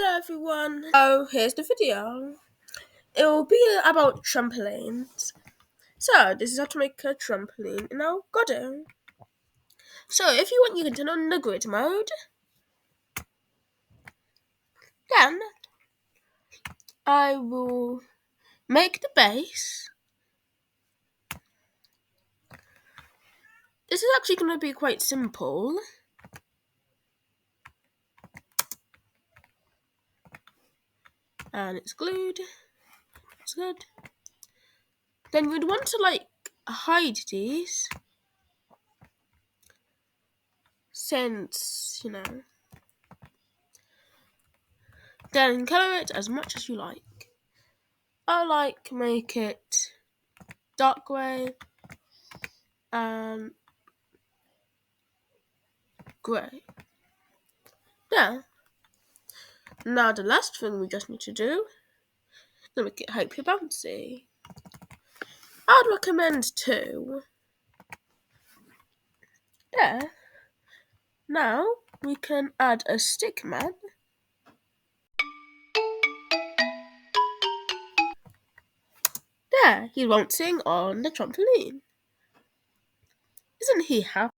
Hello everyone. So here's the video. It will be about trampolines. So this is how to make a trampoline in Algodoo. So if you want, you can turn on the grid mode. Then I will make the base. This is actually going to be quite simple. And it's glued. It's good. Then you'd want to hide these. Since, then colour it as much as you like. I make it dark grey and grey. Yeah. Now the last thing we just need to do is make it hyper bouncy. I'd recommend 2. There. Now we can add a stick man. There, he's bouncing on the trampoline. Isn't he happy?